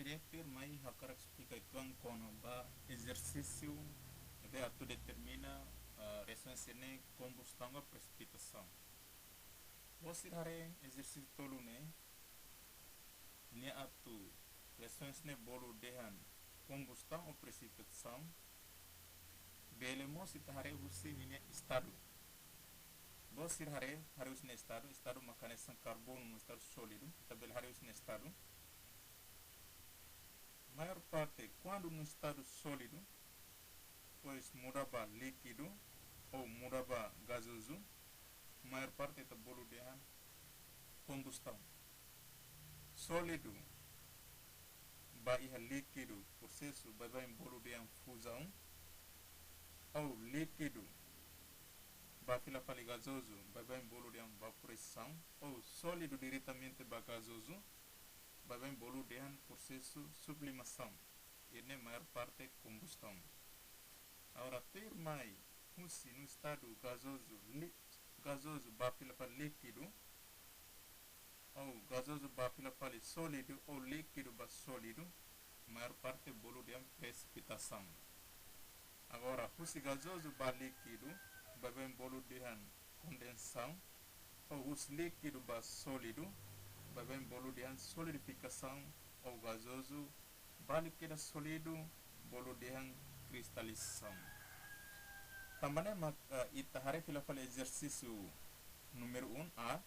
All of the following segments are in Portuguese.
diretor mai hakar explica tuan kono ba exercício de atu determina referência ne combustão a precipitação. Você hare exercício tolu ne atu referência ne bolu dehan combustão ou precipitação. Belemo se hare você ne estado. Você hare você ne estado macanesan carbono no estado sólido, tabel hare você ne estado. Maior parte, quando no estado sólido, pois mudava líquido ou mudava gasoso, maior parte está bolo de combustão. Sólido, vai líquido, processo, vai em bolo de fusão, ou líquido, vai para gasoso, vai em bolo de vaporização, ou sólido diretamente para gasoso, vai em bolo de processo sublimação. E na maior parte combustão. Agora ter mais no estado gasoso vai para líquido, ou gasoso vai para sólido, ou líquido para sólido, maior parte bolo de precipitação. Agora se gasoso vai líquido, vai em bolo de condensação, ou os líquido para sólido, vai em bolo de solidificação, ou gasoso vai líquido sólido, bolo de cristalização. Também itahare fila fala exercício número 1A.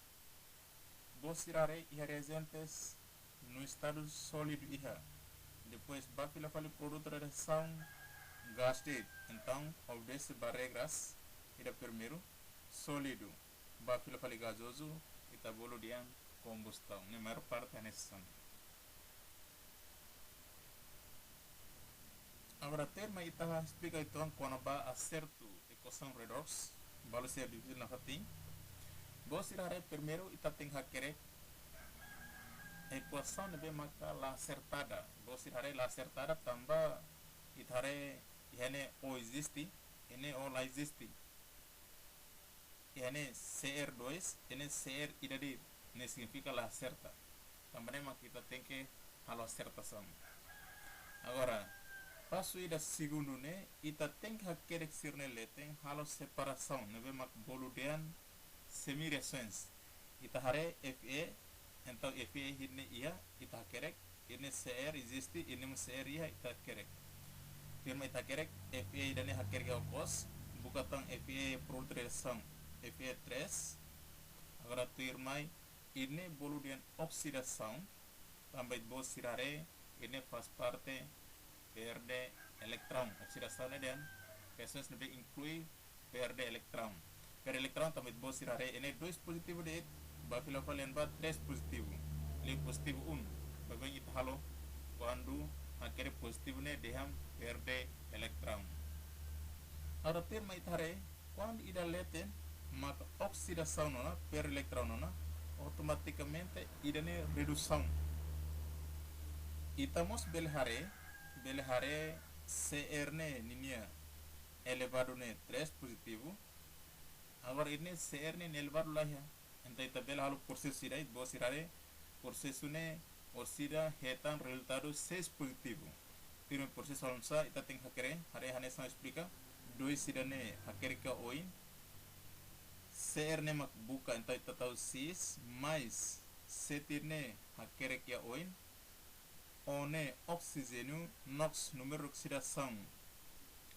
Você irá representes no estado sólido depois vai fila fala produto de reação gaste. Então obedece regras. Ida primeiro sólido vai fila fala gasoso e tabolo de combustão. Na maior parte é necessário. Agora terma ita explica então quando vai acerto equação redox, vale ser dividido na fatim. Você irá primeiro ita tem que querer equação de bem marcar lá acertada. Você irá lá acertada também ita ene o existe, ene o lá existe. Ene CR2, ene CR idade, ne significa lá acerta. Também kita tem que halo acertação. Agora passo ida segundo né, ita tem que querer ser nele tem halo separação, ne vem mak boludean semi-reações. Ita hare Fe, então Fe hidne ia, ita querer, hidne CR existe, hidne CR ia, ita querer. Firma ita querer, Fe idane haker ke opos, bukatang Fe produção, Fe3. Agora tu irmai, hidne boludean oxidação, também bos sirare, hidne faz parte perde electrão. Oxidação dan reações não inclui perde electrão. Perde electrão também bom se rare ene 2 positivo de ba fila falen ba 3 positivo. Le positivo 1. Ba bem italo quando aquele positivo ne deham perde electrão. Ora terma itare quando ida leten maka oxidação nona perde electrão nona automaticamente ida ne redução. Itamos belhare CR ne ninia elevado ne 3 positivo. Agora ini CR ne elevado lá ya. Então tabela halo processo ira bos irare processo ne oscila retan resultado 6 positivo. Primeiro processo alonsa ita tem hakere hare hanesan explica 2 sira ne hakere ka oin CR ne mak buka então ita tahu 6 mais 7 ne hakere ka oin one oxigênio NOx número de oxidação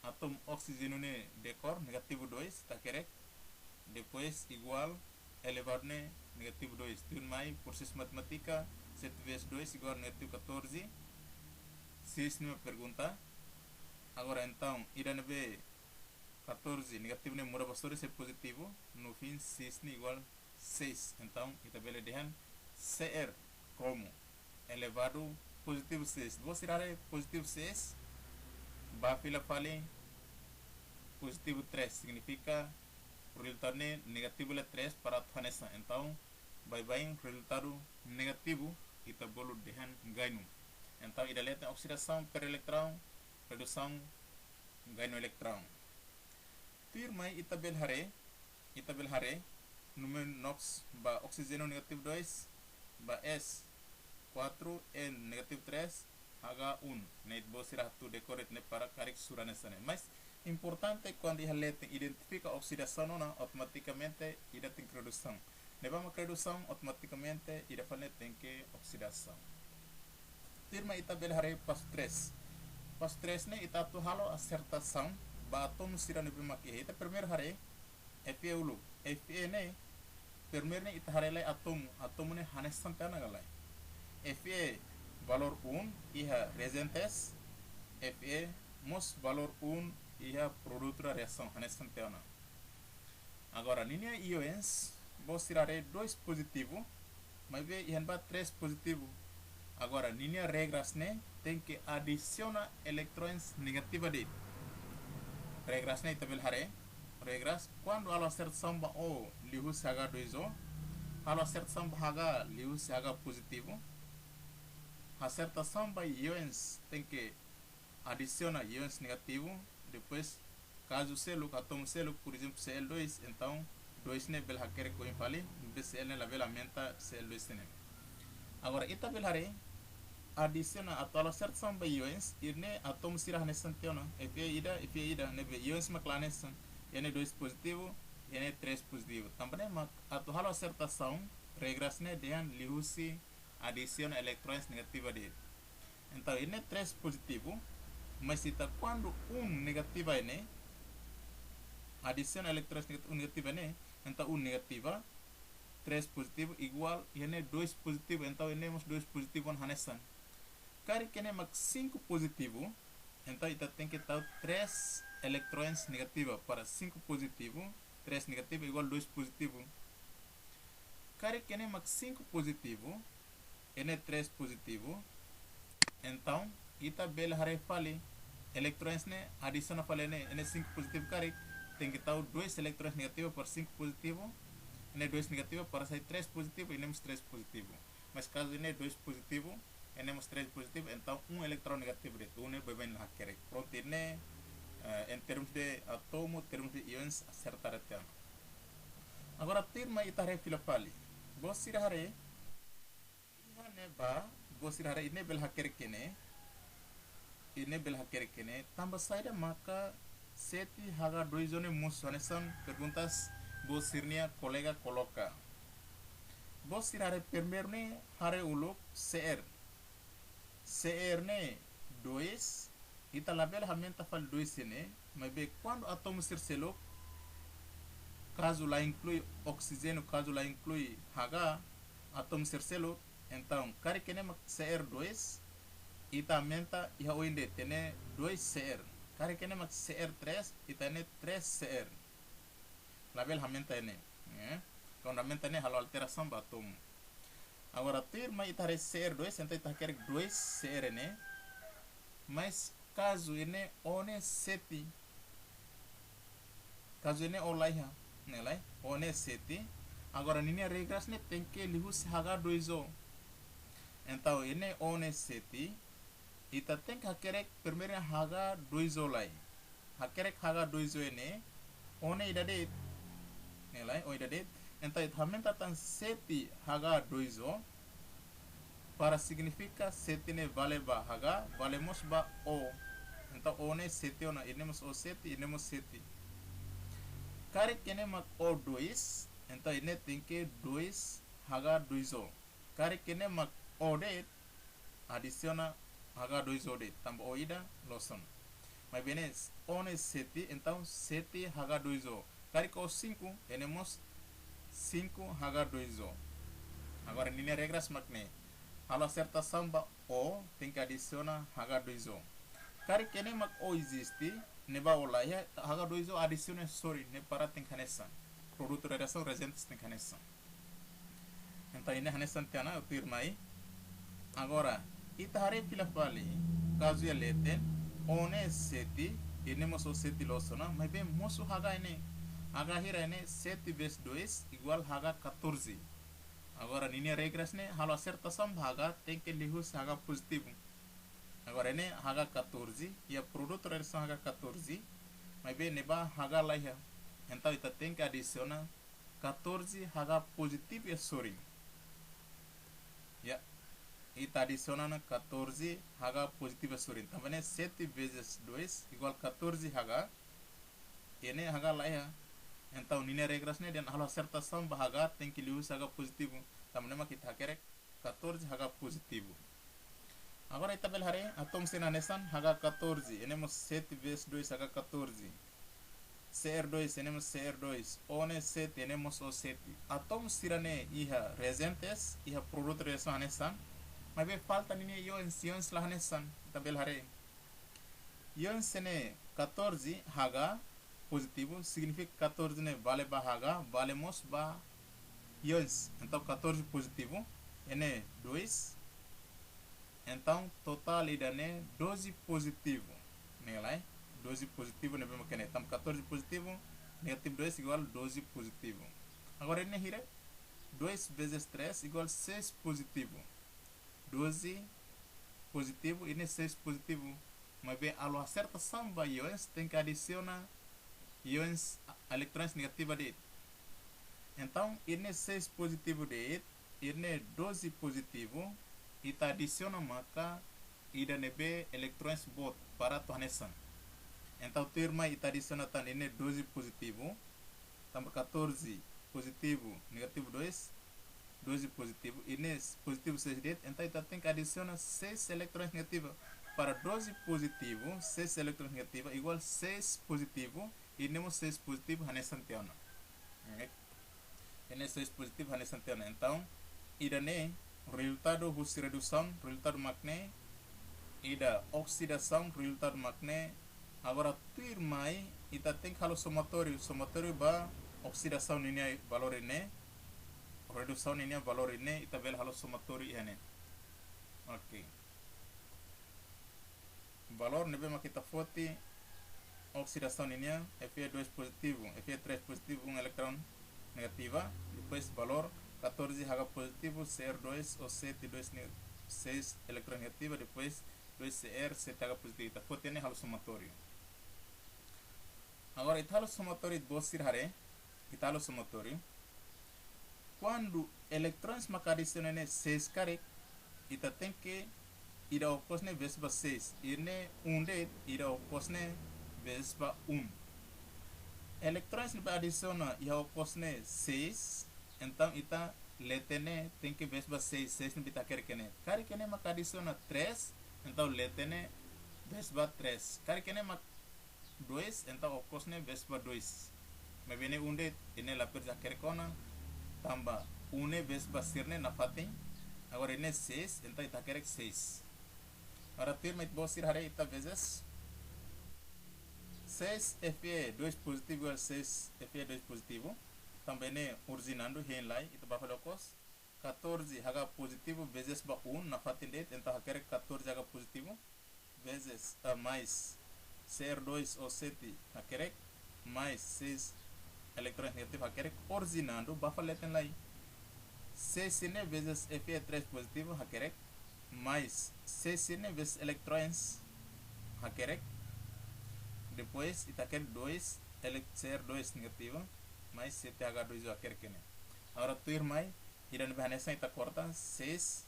átomo oxigênio ne decor negativo 2 tá correto depois igual elevado ne negativo 2 tudo mais processo matemática 7 vezes 2 igual a negativo 14 se isso me pergunta agora então irá ver 14 negativo ne muda bastante ser positivo no fim 6 ne igual 6 então kita boleh lihat CR como elevado positivo 6. Você irá positivo 6, vai pela fale positivo 3, significa o resultado negativo é 3 para a Vanessa. Então, vai um resultado negativo e está bolo de ganho. Então, ida letra oxidação per electrão, redução ganho electrão. Tirmai itabel hare, número NOx, ba oxigênio negativo 2, ba S 4 N negativo 3 H1 ne vos irá tu decorate ne para carik suranesa ne mas importante quando ia letra identifica oxidação não automaticamente irá tem redução ne vamos redução automaticamente irá fazer tem que oxidação firma ita belhare pas 3 ne ita tu halo acertação ba atom sira ne bimaki ita primeiro hare Fe ulu Fe ne primeiro ne ita hare lai atom ne hanesan tana galai Fe valor 1 iha reagentes Fe mos valor 1 iha produto da reação hanesan tana agora linha ions vos tirarei 2 positivo mas ve ihan ba 3 positivo agora linha regras ne tem que adiciona electrões negativa de regras ne tabel hare regras quando alo acertação ba o lihu saga 2o alo acertação ba haga lihu saga positivo acertação ba ions tem que adiciona ions negativo depois caso selo átomo selo por exemplo Cl2 então 2 ne bel hacker ko infali Cl ne label aumenta Cl2 ne agora ita bel hare adiciona atau acertação ba ions irne átomo sira hanesantiona Fe ida ne be ions maclanesan ene 2 positivo ene 3 positivo também mak atau halo acertação regras ne dean lihusi adiciona electrões negativa de então ene 3 positivo mas ita quando negativa ene adiciona electrões negativa ene então negativa 3 positivo igual ene 2 positivo então ene 2 positivo hanesan cari que ene mak 5 positivo então ita tem que tal 3 electrões negativa para 5 positivo 3 negativo igual 2 positivo cari que ene mak 5 positivo ene 3 positivo então ita bel hare fale electrões ne adiciona fale ene 5 positivo cari tem que tal 2 electrões negativos para 5 positivo ene 2 negativo para sair 3 positivo e nemos 3 positivo mas caso ene 2 positivo enemos 3 positivo então electrão negativo de tu ne beben na querer pronto ne em termos de átomo termos de íons acertar até agora terma itare filafali vos irare iha ne ba vos irare ine bel hacker kene tambah saida maka seti haga 2 zone musanesan perguntas vos irnia colega coloca vos irare primeiro ne hare uluk Cr ne 2 ita label hamenta fal 2 ne mas be quando átomo selo caso lá inclui oxigênio caso lá inclui H átomo selo então cari que nem Cr2 ita aumenta e hoinde tene 2Cr cari que nem Cr3 ita ne 3Cr label hamenta ne quando aumenta ne halo alteração do átomo agora terma itare Cr2 então ita quer 2Cr ne mas caso ene one seti caso ene olaiha nelai one seti agora linha regras ne tem que lihus H2O então ene one seti ita tem que hakerek primeiro H2O lai hakerek H2O ene one idade nelai o idade então ita aumenta tan seti H2O para significa seti ne vale ba H valemos ba O então O ne seti ona inemos O seti inemos seti cari que ne mak O2 então ine tem que 2 H2O cari que ne mak O de adiciona H2O de tambah O ida loson mas bene O ne seti então seti H2O cari que O 5 inemos 5 H2O agora linha regras makne halo acertação ba O tem que adiciona H2O cari que nem mak O existe ne ba o lá H2O adiciona sorry ne para tem caneção produto de reação reagentes tem caneção então ini hanesan tiana firmai agora ita hare fila fali caso ya leten one seti ini moso seti losona mas bem moso H ini H hira ini 7 vezes 2 igual H14 agora linha regras ne halo acertação H tem que lihus H positivo agora ne H14 e a produto de reação H14 mas bem neba H lá então ita tem que adicionar 14 H positivo e sorry ya e está adicionando 14 H positiva sobre. Então, 7 vezes 2 igual 14 H. Ini H lá é. Então, nina regras ne dan halo acertação H tem que usar H positivo. Então, kita quer 14 H positivo. Agora, a tabela hari, atom sena nesan H 14. Enemos 7 vezes 2 H 14. CR2, enemos CR2. O 7, enemos O7. Atom sirane iha reagentes, iha produto reação nesan. Mas bem falta nini ions lah nesan tabela hari. Ions sene 14 H positivo significa 14 ne vale ba H, valemos ba ions. Então 14 positivo, ene 2. Então, total ida né 12 positivo. Nela, 12 positivo, né? Então, 14 positivo, negativo 2 igual 12 positivo. Agora, ele hira 2 vezes 3 igual 6 positivo. 12 positivo e 6 positivo. Mas bem, ao acertar samba ions, tem que adicionar ions eletrões negativos de. Então, ele 6 positivo de, ele 12 positivo. E tá adiciona maka ida nebe eletrões bot para tornesan. Então terma ita adiciona tan ini 12 positivo tambah 14 positivo negativo 2 12 positivo ini positivo 6 det. Então ita tem que adiciona 6 eletrões negativos para 12 positivo 6 eletrões negativos igual 6 positivo e nemos 6 positivo hanesan tiana. Ini 6 positivo hanesan tiana. Então ida ne resultado hus redução, resultado magne, ida oxidação, resultado magne. Agora tuir mai, ita tem halo somatório, somatório ba oxidação ninia valor ini, redução ninia valor ini, ita bel halo somatório ini. Ok. Valor nebe makita foti oxidação ninia, Fe2 positivo, Fe3 positivo, electrão negativa, depois valor 14 H positivo, CR2 ou 7, 6 eletrões negativos, depois 2CR, 7H positivo. Então, tem halo somatório. Agora, o halo somatório de Bossir Hare, o halo somatório, quando eletrões adicionam 6 carek, ita tem que ida opos vezes 6. Irne 1 det, ida opos vezes 1. Eletrões adicionam ida opos 6. Então, ita letene tem que vezes 6, 6 não bita querquene. Querquene maka adiciona 3, então letene vezes 3. Querquene maka 2, então ocosne vezes 2. Mas bene unde ine la perja quercona, tamba 1 vezes sirne na fatin. Agora ine 6, então ita querek 6. Agora terma it bossir hare ita vezes 6 Fe2 positivo igual 6 Fe2 positivo. Também né originando henlai itu bakal okos 14 H positivo vezes 1 na fatindet. Então quer 14 H positivo vezes mais CR2 ou 7 quer mais 6 eletrões negativos quer originando bakal henlai 6 vezes Fe3 positivo quer mais 6 vezes eletrões quer depois ita quer 2 CR2 negativo mais 7H2 aquele que né. Agora tu irmai, irá no nessa ita corta 6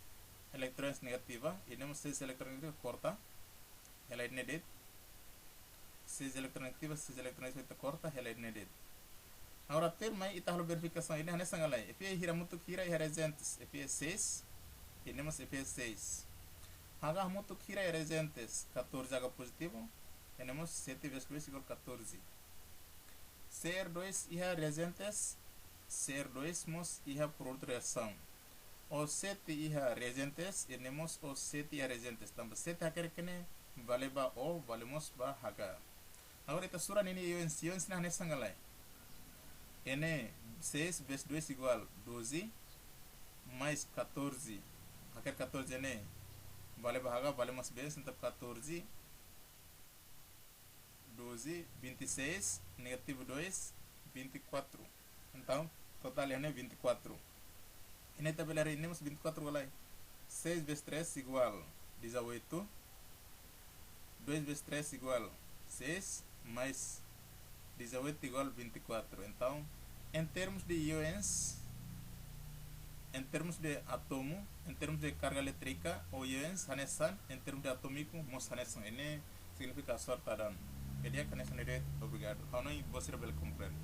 eletrões negativos e nemos 6 eletrões negativos corta. Ela é nedet 6 eletrões negativos, 6 eletrões ita corta, ela é nedet. Agora tu irmai ita halo verificação ini nessa galai. Fe hira mutuk hira resentes, Fe 6 e nemos Fe 6. Haga mutuk hira resentes 14 H positivo, e nemos 7 vezes 2 igual 14. CR2 iha reagentes, CR2 mos iha produto reação. O7 iha reagentes, e nemos O7 iha reagentes. Também 7 haker kene vale ba O, valemos ba H. Agora ita sura nini ions na nessa galai. Ene 6 vezes 2 igual 12 mais 14. Haker 14 ene vale ba H, valemos B, então 14 12, 26, negativo 2, 24. Então, total é 24. E na tabela temos 24 igual 6 vezes 3 igual 18. 2 vezes 3 igual 6, mais 18 igual 24. Então, em termos de ions, em termos de átomo, em termos de carga elétrica, o ions hanesan, em termos de atômico, mos hanesan. Ini significa sortaran. Queria que nessa ideia, obrigado. How não você vai compreender?